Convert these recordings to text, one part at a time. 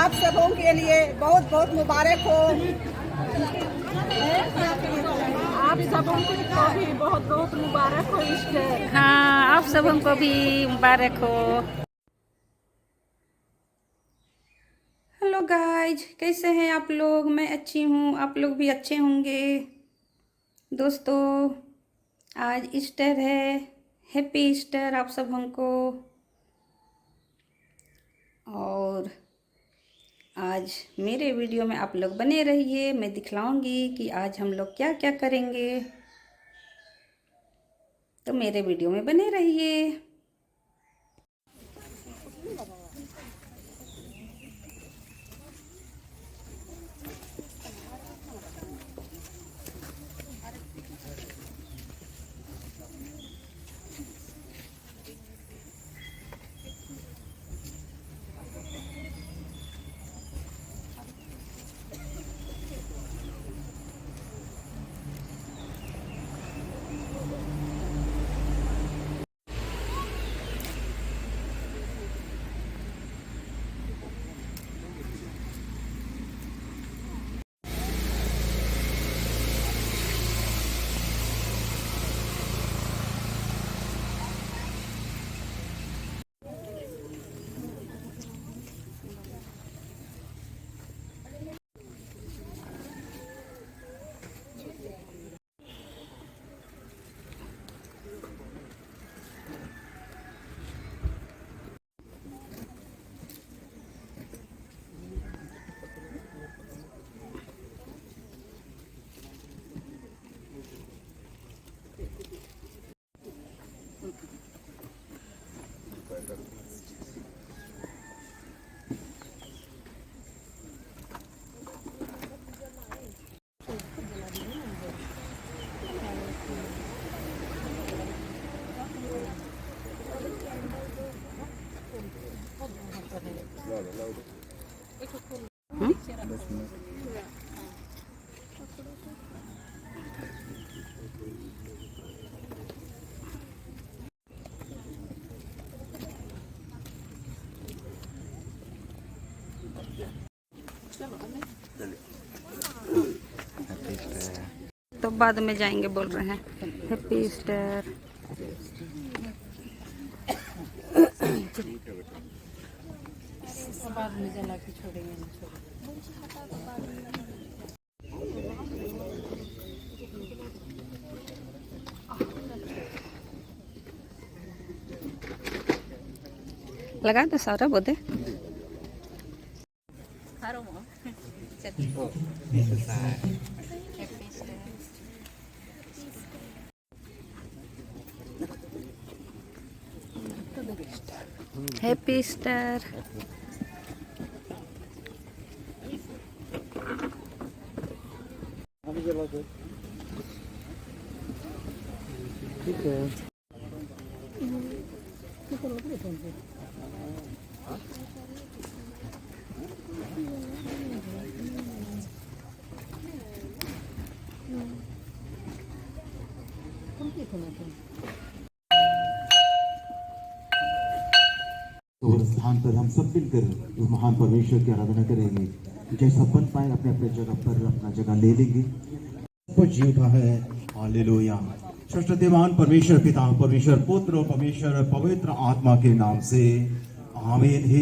आप सबों के लिए बहुत बहुत मुबारक हो। आप सबों को भी बहुत बहुत मुबारक हो ईस्टर। हाँ, आप सबों को भी मुबारक हो। हेलो गाइज, कैसे हैं आप लोग? मैं अच्छी हूँ, आप लोग भी अच्छे होंगे। दोस्तों, आज ईस्टर है। हैप्पी ईस्टर आप सबों को। और आज मेरे वीडियो में आप लोग बने रहिए, मैं दिखलाऊंगी कि आज हम लोग क्या क्या करेंगे। तो मेरे वीडियो में बने रहिए। तो बाद में जाएंगे, बोल रहे हैं। Happy Easter. बाद में जला के छोड़ेंगे ना लगा दो सारा बोधे। Happy Easter. ठीक है। तो उस स्थान पर हम सब मिलकर उस महान परमेश्वर की आराधना करेंगे। जैसा बन पाए अपने अपने जगह पर अपना जगह ले लेंगे। कुछ जीवता है। हालेलुया। सर्वशक्तिमान परमेश्वर पिता, परमेश्वर पुत्र और परमेश्वर पवित्र आत्मा के नाम से आमीन। हे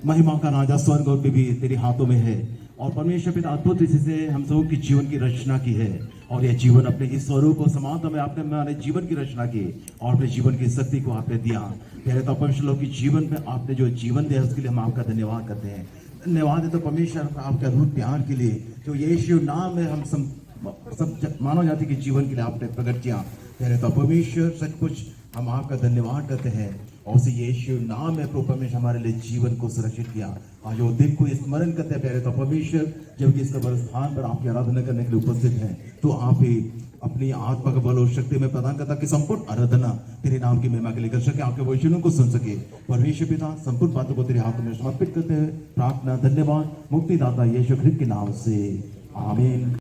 महिमा का राजा स्वर्ग और भी तेरे हाथों में है। और परमेश्वर पिता अद्भुत रीति से हम सबों की जीवन की रचना की है। और यह जीवन अपने इस स्वरूप और समानता में आपने हमारे जीवन की रचना की और अपने जीवन की शक्ति को आपने दिया। पहले तो परमेश्वर लोग की जीवन में आपने जो जीवन दिया उसके लिए हम आपका धन्यवाद करते हैं। धन्यवाद है तो परमेश्वर आपका रूप प्यार के लिए जो यीशु नाम में हम सब मानव जाति के जीवन के लिए आपने प्रकट किया। पहले तो परमेश्वर सच कुछ हम आपका धन्यवाद करते हैं। और से यीशु नाम है प्रभु परमेश्वर हमारे लिए जीवन को सुरक्षित किया। आज वो दिन को स्मरण करते हैं प्यारे तो परमेश्वर जबकि इस कब्र स्थान पर आपकी आराधना करने के लिए उपस्थित हैं, तो आप ही अपनी आत्मा का बल और शक्ति में प्रदान करता कि संपूर्ण आराधना तेरे नाम की महिमा के लिए कर सके, आपके वचनों को सुन सके। परमेश्वर पिता संपूर्ण बातों को तेरे हाथों में समर्पित करते हैं। प्रार्थना धन्यवाद मुक्तिदाता यीशु ख्रिस्त के नाम से, आमीन।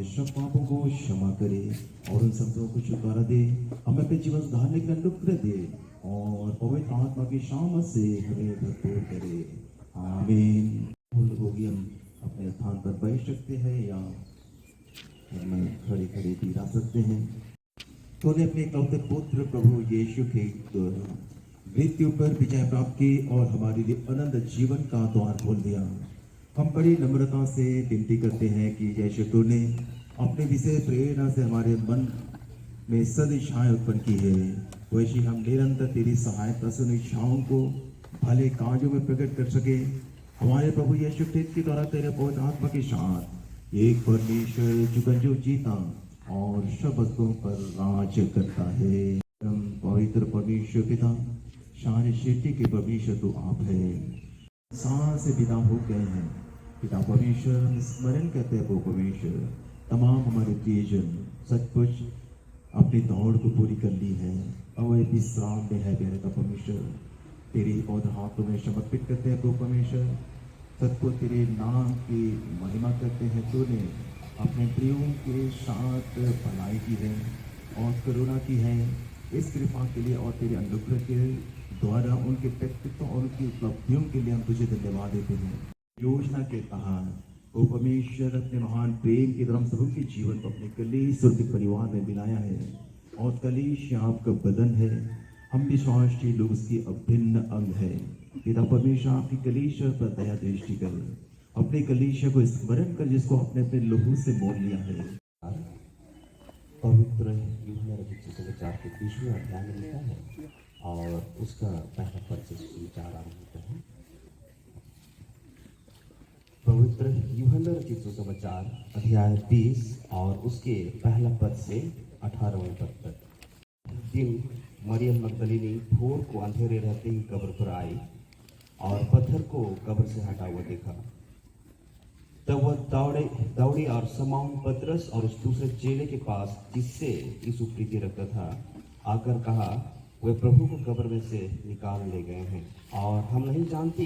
सब पापों को क्षमा करे और उन शब्दों को छुटकारा दे, हमें अपने जीवन सुधारने के लिए अनुग्रह दे और पवित्र आत्मा की शाम से हमें भरपूर करे, आमीन। होगी हम अपने स्थान पर बैठ सकते हैं या हमें खड़े खड़े भी रह सकते हैं। तो ने अपने इकलौते पुत्र प्रभु यीशु के मृत्यु पर विजय प्राप्त की और हमारे लिए अनंत जीवन का द्वार खोल दिया। हम बड़ी नम्रता से विनती करते हैं कि जैसे तूने अपने विषय प्रेरणा से हमारे मन में सदिच्छाएं उत्पन्न की है, वैसे हम निरंतर तेरी सहायता से उन इच्छाओं को भले कार्यों में प्रकट कर सके। हमारे प्रभु यीशु ख्रिस्त के द्वारा तेरे पवित्र आत्मा के साथ एक परमेश्वर जुगंजो जीता और सब वस्तुओं पर राज करता है। हम पवित्र परमेश्वर पिता सारे सृष्टि के परमेश्वर तो आप है, सांस से विदा हो गए हैं। पिता परमेश्वर हम स्मरण करते हैं वो परमेश्वर तमाम हमारे प्रियजन सचमुच अपनी दौड़ को पूरी कर ली है और विश्राम में है। प्यारे का परमेश्वर तेरे पौध हाथों में समर्पित करते हैं। प्रभु परमेश्वर सचमुच तेरे नाम की महिमा करते हैं। तूने अपने प्रियों के साथ भलाई की है और करुणा की है। इस कृपा के लिए और तेरे अनुग्रह के द्वारा उनके व्यक्तित्व और उनकी उपलब्धियों के लिए हम तुझे धन्यवाद देते हैं। योजना के तहत वो परमेश्वर अपने महान प्रेम के द्वारा हम सबों के जीवन को अपने कलीस और के परिवार में मिलाया है और कलीस आपका बदन है। हम विश्वासी लोग उसकी अभिन्न अंग है। पिता परमेश्वर आपकी कलीस पर दया दृष्टि कर अपने कलीस को स्मरण कर जिसको अपने अपने लोगों से मोल लिया है। पवित्र यूहन्ना रचित सुसमाचार के 20वें अध्याय में लिखा है और उसका पहला पद से सुसमाचार आरंभ होता है। पवित्र यूहन्ना रचित सुसमाचार अध्याय 20 और उसके पहला पद से 18वें पद तक। दिन मरियम मगदलीनी भोर को अंधेरे रहते ही कब्र पर आई और पत्थर को कब्र से हटा हुआ देखा। तब वह दौड़ी और शमौन पतरस और उस दूसरे चेले के पास जिससे यीशु प्रीति रखता था आकर कहा, वे प्रभु को कब्र में से निकाल ले गए हैं और हम नहीं जानती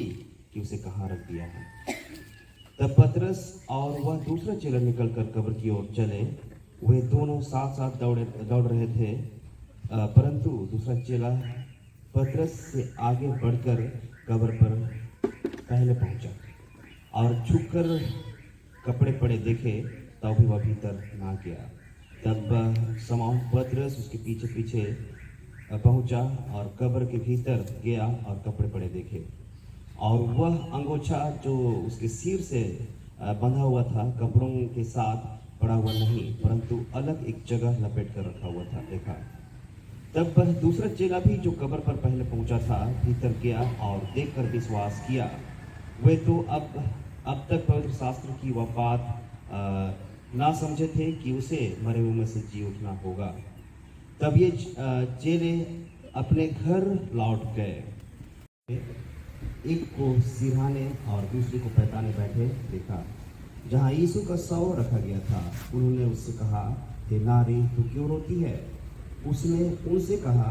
कि उसे कहाँ रख दिया है। तब पतरस और वह दूसरा चेला निकलकर कब्र की ओर चले। वे दोनों साथ साथ दौड़ रहे थे, परंतु दूसरा चेला पतरस से आगे बढ़कर कब्र पर पहले पहुंचा और झुककर कपड़े पड़े देखे, तब भी वह भीतर ना गया। तब शमौन पतरस उसके पीछे पीछे पहुंचा और कब्र के भीतर गया और कपड़े पड़े देखे और वह अंगोछा जो उसके सिर से बंधा हुआ था कपड़ों के साथ पड़ा हुआ नहीं, परंतु अलग एक जगह लपेट कर रखा हुआ था देखा। तब वह दूसरा चेला भी जो कब्र पर पहले पहुंचा था भीतर गया और देखकर विश्वास किया। वे तो अब तक पवित्र शास्त्र की वह बात ना समझे थे कि उसे मरे हुए में से जी उठना होगा। तब ये चेले अपने घर लौट गए। एक को सिरहाने और दूसरे को पैताने बैठे देखा जहाँ यीशु का शव रखा गया था। उन्होंने उससे कहा, हे नारी, तू क्यों रोती है? उसने उनसे कहा,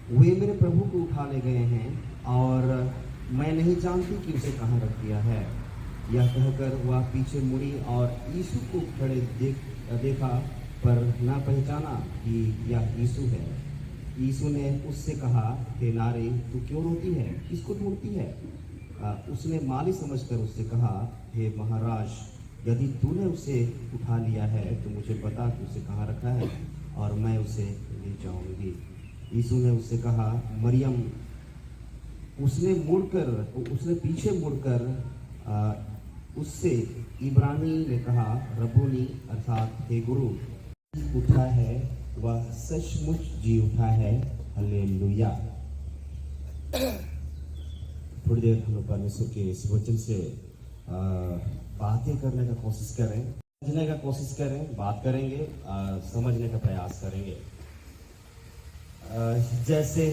वे मेरे प्रभु को उठा ले गए हैं और मैं नहीं जानती कि उसे कहाँ रख दिया है। यह कहकर वह पीछे मुड़ी और यीशु को खड़े देखा, पर न पहचाना कि यह यीशु है। यीशु ने उससे कहा, हे नारी, तू क्यों रोती है, किसको ढूंढती है? उसने माली समझकर उससे कहा, हे महाराज, यदि तूने उसे उठा लिया है तो मुझे बता कि उसे कहाँ रखा है और मैं उसे ले जाऊंगी। यीशु ने उससे कहा, मरियम। उसने पीछे मुड़कर उससे इब्रानी में कहा, रब्बोनी, अर्थात हे गुरु। उठा है, वह सचमुच जी उठा है। हालेलुया। थोड़ी देर हम लोग परमेश्वर के इस वचन से बातें करने का कोशिश करें, समझने का कोशिश करें, बात करेंगे, समझने का प्रयास करेंगे। जैसे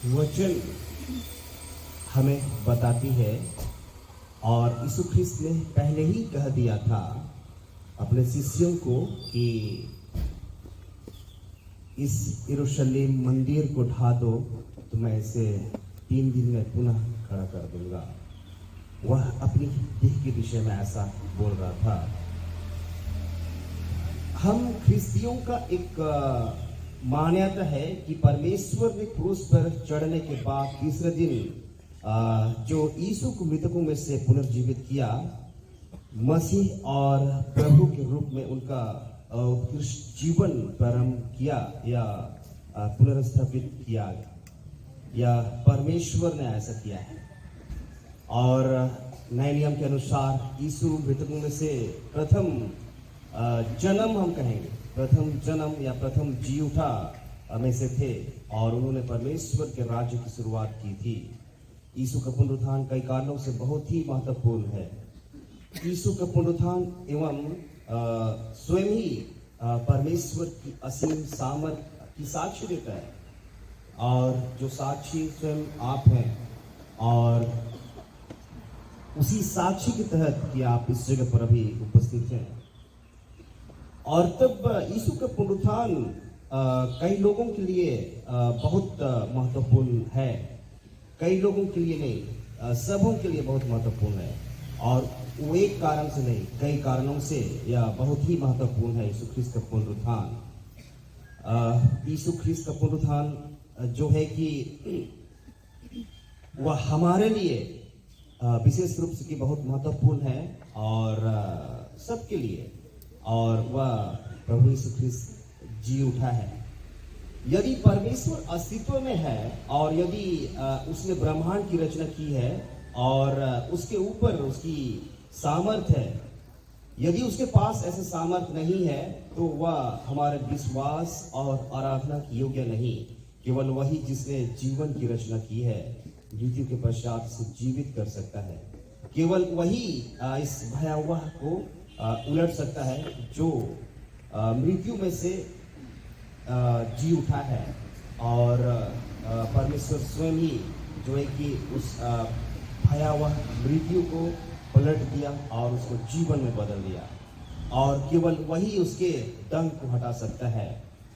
वचन हमें बताती है और यीशु ख्रिस्त ने पहले ही कह दिया था अपने शिष्यों को कि इस यरूशलेम मंदिर को ढा दो तो मैं इसे 3 दिन में पुनः खड़ा कर दूंगा। वह अपनी देह के विषय में ऐसा बोल रहा था। हम ख्रिस्तियों का एक मान्यता है कि परमेश्वर ने क्रूस पर चढ़ने के बाद तीसरे दिन जो यीशु को मृतकों में से पुनर्जीवित किया, मसीह और प्रभु के रूप में उनका उत्कृष्ट जीवन प्रारंभ किया या पुनर्स्थापित किया, या परमेश्वर ने ऐसा किया है। और नए नियम के अनुसार यीशु मृतकों में से प्रथम जन्म, हम कहेंगे प्रथम जन्म या प्रथम जी उठा में से थे और उन्होंने परमेश्वर के राज्य की शुरुआत की थी। यीशु का पुनरुत्थान कई कारणों से बहुत ही महत्वपूर्ण है। यीशु का पुनरुत्थान एवं स्वयं ही परमेश्वर की असीम सामर्थ्य की साक्षी देता है, और जो साक्षी स्वयं आप हैं, और उसी साक्षी के तहत कि आप इस जगह पर अभी उपस्थित हैं। और तब यीशु का पुनरुत्थान कई लोगों के लिए बहुत महत्वपूर्ण है, कई लोगों के लिए नहीं, सबों के लिए बहुत महत्वपूर्ण है। और वो एक कारण से नहीं, कई कारणों से यह बहुत ही महत्वपूर्ण है यीशु ख्रिस्त का पुनरुत्थान। यीशु ख्रिस्त का पुनरुत्थान जो है कि वह हमारे लिए विशेष रूप से कि बहुत महत्वपूर्ण है और सबके लिए, और वह प्रभु यीशु ख्रिस्त जी उठा है। यदि परमेश्वर अस्तित्व में है और यदि उसने ब्रह्मांड की रचना की है और उसके ऊपर उसकी सामर्थ्य है, यदि उसके पास ऐसा सामर्थ्य नहीं है तो वह हमारे विश्वास और आराधना की योग्य नहीं। केवल वही जिसने जीवन की रचना की है मृत्यु के पश्चात से जीवित कर सकता है। केवल वही इस भयावह को उलट सकता है जो मृत्यु में से जी उठा है। और परमेश्वर स्वयं ही जो है कि उस भयावह मृत्यु को पलट दिया और उसको जीवन में बदल दिया, और केवल वही उसके डंक को हटा सकता है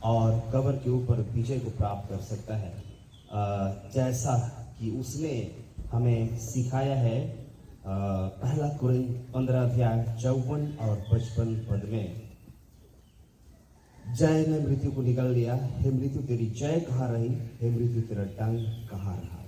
और कब्र के ऊपर विजय को प्राप्त कर सकता है, जैसा कि उसने हमें सिखाया है। पहला कुरिन्थ 15 अध्याय 54 और 55 पद में, जय ने मृत्यु को निकाल लिया, हे मृत्यु तेरी जय कहाँ रही, हे मृत्यु तेरा डंक कहाँ रहा।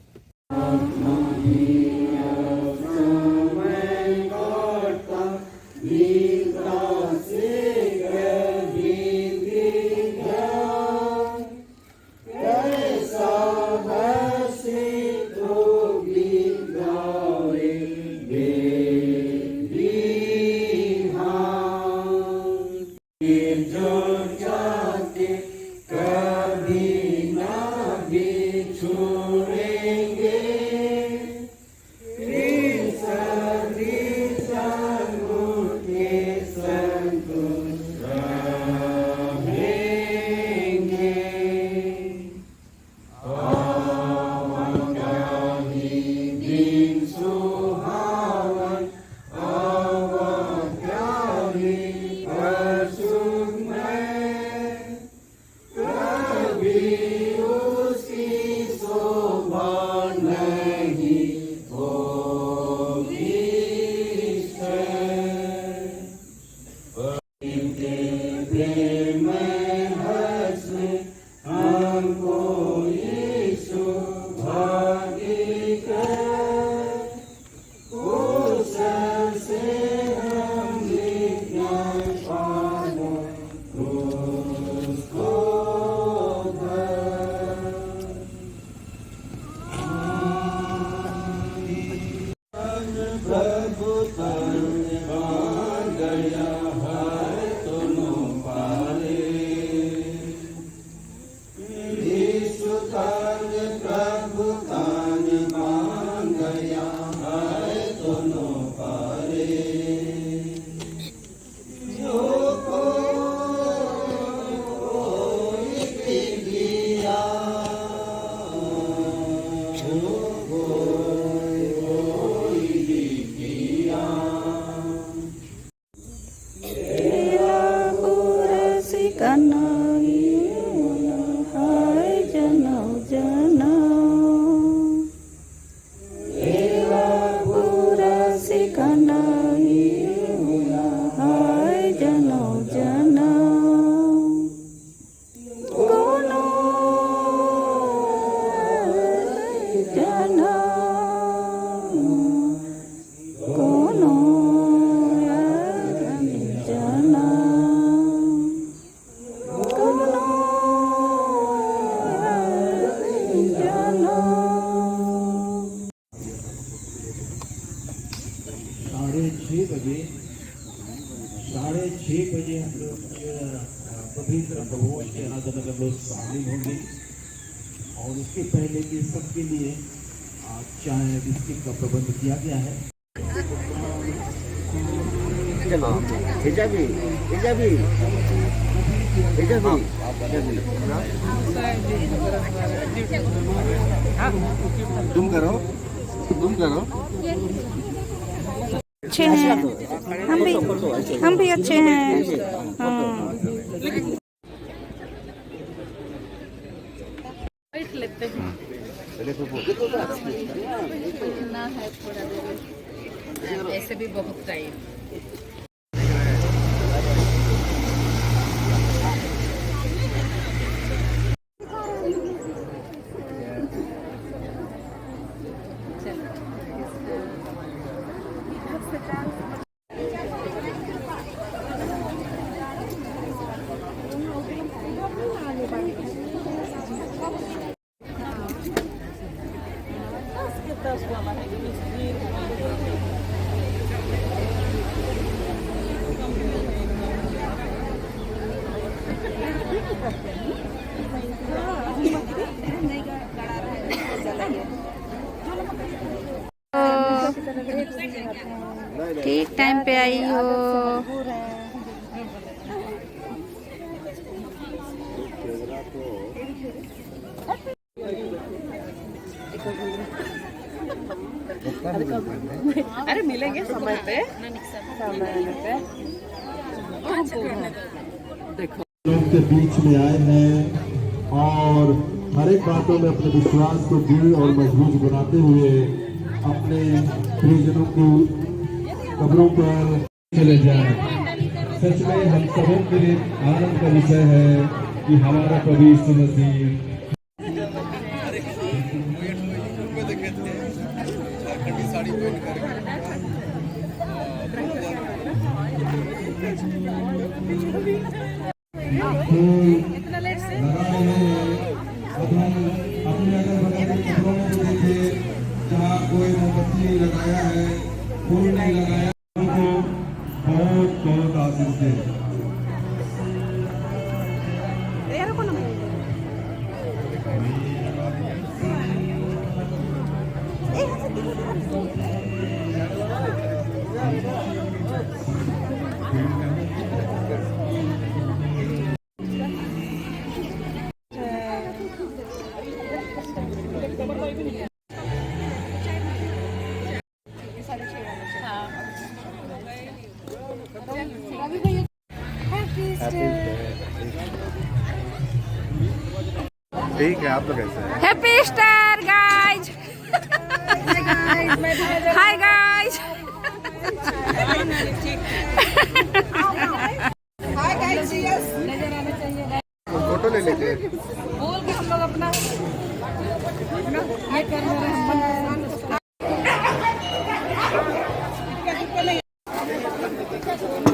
साढ़े छः बजे हम लोग पवित्र प्रभोज के आराधना में लोग शामिल होंगे और उसके पहले के सबके लिए चाय बिस्किट का प्रबंध किया गया है। तुम करो अच्छे हैं, हम भी अच्छे हैं। हाँ। ऐसे भी बहुत टाइम ठीक टाइम पे आई हो। अरे मिलेंगे समय पे लोग के बीच में आए हैं और हर एक बातों में अपने विश्वास को दृढ़ और मजबूत बनाते हुए अपने प्रियजनों की कब्रों पर चले जाएं। सच में हम सबों के लिए आनंद का विषय है कि हमारा प्रभु यीशु मसीह अपने अगल बगल के कपड़ों में देखे जहाँ कोई मोमबत्ती नहीं लगाया है, फूल नहीं लगाया, उनको बहुत बहुत आशीष दे। ठीक है, आप लोग कैसे हैं? Happy Easter guys. Hi guys. Photo ले लेते बोल के हम लोग अपना ये कर रहे हैं।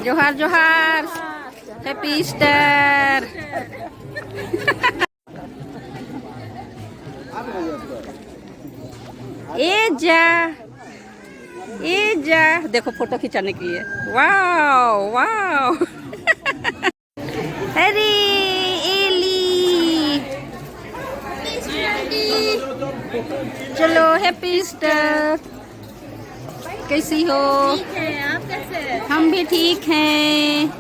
जोहार जोहार, हैप्पी ईस्टर। ए जा देखो फोटो खिंचाने के लिए। Wow wow. अरे एली, चलो हैप्पी ईस्टर। कैसी हो? आप कैसे? हम भी ठीक हैं।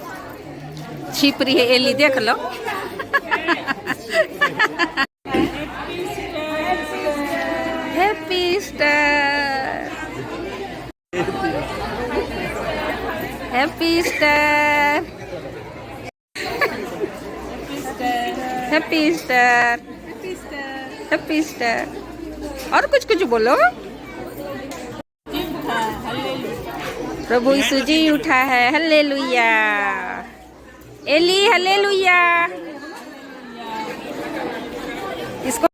छिप रही है एली, देख लो। Easter, happy Easter, happy Easter, happy Easter. और कुछ कुछ बोलो। प्रभु यीशु जी उठा है, हालेलुया। Ellie hallelujah. इसको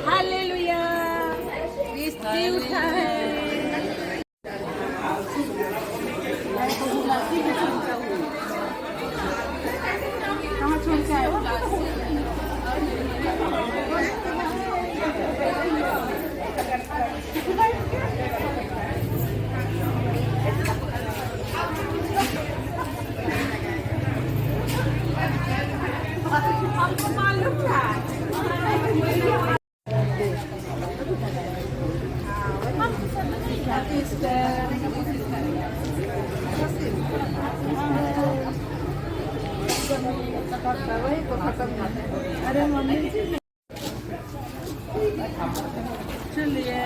हालेलुया, यीशु जी उठा है। कहाँ छोड़ के आए हो? आपको मालूम था? अरे मम्मी चलिए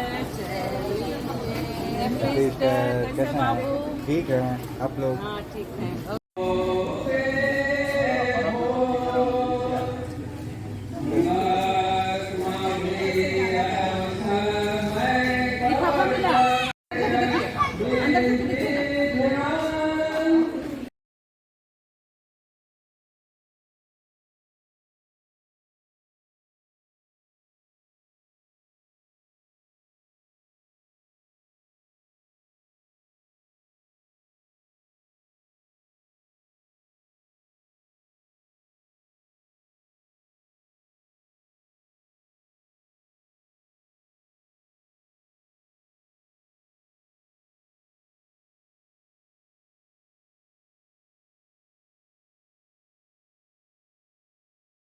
कैसे हैं? ठीक है आप लोग? हाँ ठीक है।